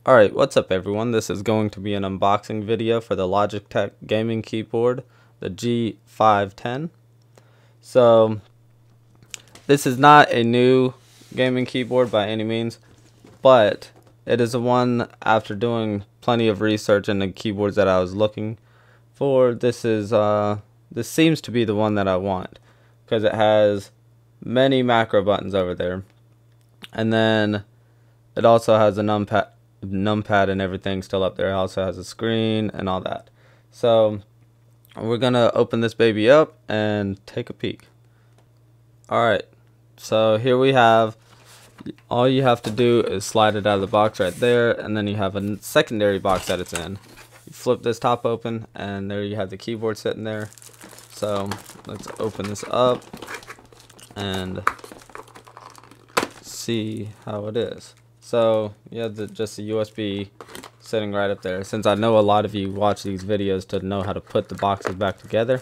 Alright, what's up everyone? This is going to be an unboxing video for the Logitech gaming keyboard, the G510. So, this is not a new gaming keyboard by any means, but it is the one after doing plenty of research in the keyboards that I was looking for. This seems to be the one that I want, because it has many macro buttons over there, and then it also has a numpad and everything still up there. It also has a screen and all that. So we're gonna open this baby up and take a peek. Alright, so here we have, all you have to do is slide it out of the box right there, and then you have a secondary box that it's in. You flip this top open and there you have the keyboard sitting there. So let's open this up and see how it is. So you have just a USB sitting right up there. Since I know a lot of you watch these videos to know how to put the boxes back together,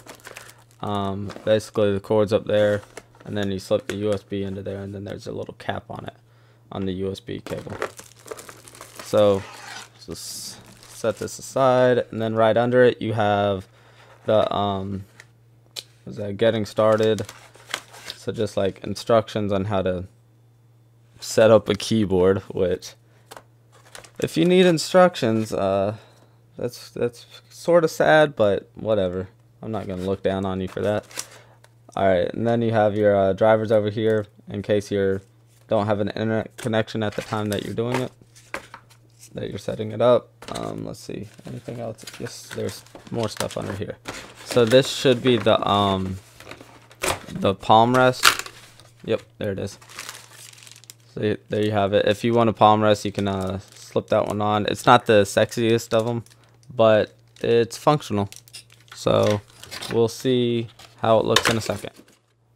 basically the cord's up there, and then you slip the USB into there, and then there's a little cap on it, on the USB cable. So just set this aside, and then right under it you have the getting started. So just like instructions on how to set up a keyboard, which if you need instructions, that's sort of sad, but whatever. I'm not gonna look down on you for that. Alright, and then you have your drivers over here in case you don't have an internet connection at the time that you're doing it, that you're setting it up. Let's see, anything else? Yes, there's more stuff under here. So this should be the palm rest. Yep, there it is. So there you have it. If you want a palm rest, you can slip that one on. It's not the sexiest of them, but it's functional. So we'll see how it looks in a second.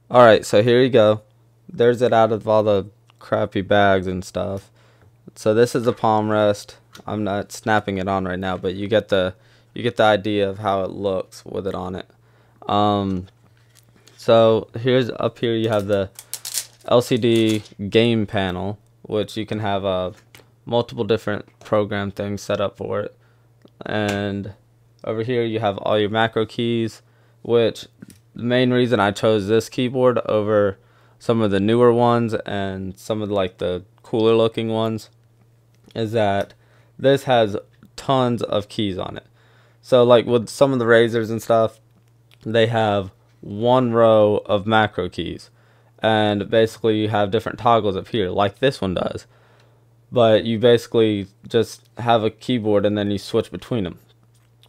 Alright, so here you go. There's it out of all the crappy bags and stuff. So this is the palm rest. I'm not snapping it on right now, but you get the idea of how it looks with it on it. So here's up here you have the LCD game panel, which you can have multiple different program things set up for it. And over here you have all your macro keys, which the main reason I chose this keyboard over some of the newer ones and some of like the cooler looking ones is that this has tons of keys on it. So like with some of the Razors and stuff, they have one row of macro keys, and basically you have different toggles up here like this one does, but you basically just have a keyboard and then you switch between them.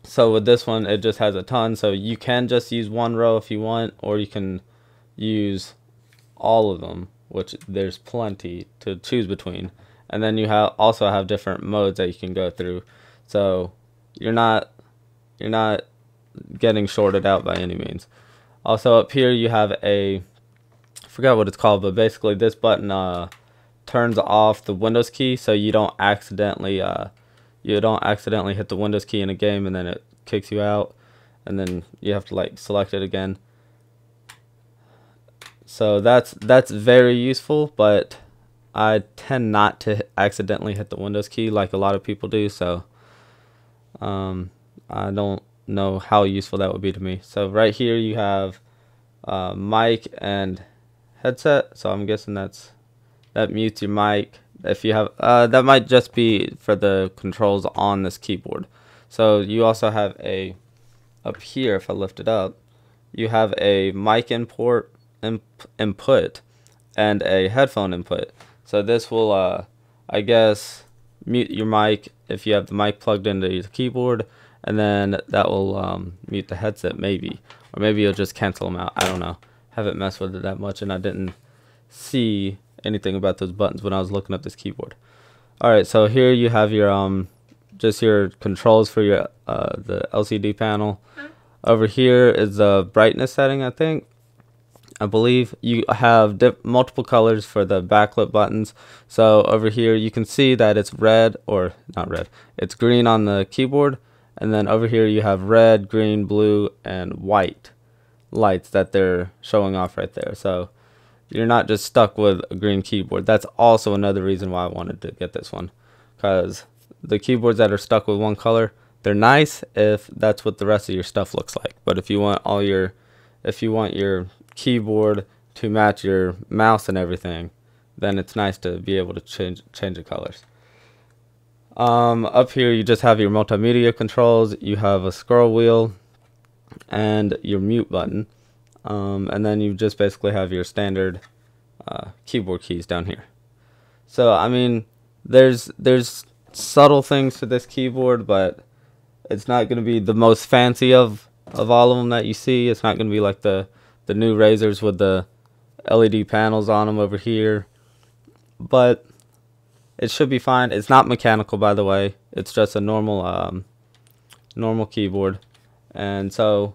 So with this one it just has a ton, so you can just use one row if you want, or you can use all of them, which there's plenty to choose between. And then you also have different modes that you can go through, so you're not getting shorted out by any means. Also up here you have I forgot what it's called, but basically this button turns off the Windows key, so you don't accidentally hit the Windows key in a game and then it kicks you out, and then you have to like select it again. So that's very useful, but I tend not to accidentally hit the Windows key like a lot of people do, so I don't know how useful that would be to me. So right here you have mic and headset, so I'm guessing that mutes your mic. If you have that might just be for the controls on this keyboard. So you also have up here, if I lift it up, you have a mic input and a headphone input. So this will I guess mute your mic if you have the mic plugged into your keyboard, and then that will mute the headset maybe, or maybe you'll just cancel them out. I don't know. Haven't messed with it that much, and I didn't see anything about those buttons when I was looking up this keyboard. Alright, so here you have your just your controls for your the LCD panel. Over here is the brightness setting, I believe. You have multiple colors for the backlit buttons. So over here you can see that it's red, or not red, it's green on the keyboard, and then over here you have red, green, blue, and white lights that they're showing off right there. So you're not just stuck with a green keyboard. That's also another reason why I wanted to get this one, because the keyboards that are stuck with one color, they're nice if that's what the rest of your stuff looks like. But if you want your keyboard to match your mouse and everything, then it's nice to be able to change the colors. Up here you just have your multimedia controls. You have a scroll wheel and your mute button, and then you just basically have your standard keyboard keys down here. So I mean, there's subtle things to this keyboard, but it's not going to be the most fancy of all of them that you see. It's not going to be like the new Razors with the LED panels on them over here, but it should be fine. It's not mechanical, by the way. It's just a normal keyboard. And so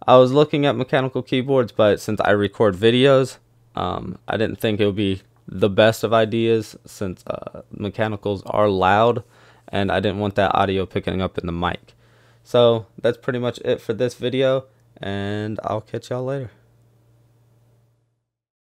I was looking at mechanical keyboards, but since I record videos, I didn't think it would be the best of ideas, since mechanicals are loud and I didn't want that audio picking up in the mic. So that's pretty much it for this video, and I'll catch y'all later.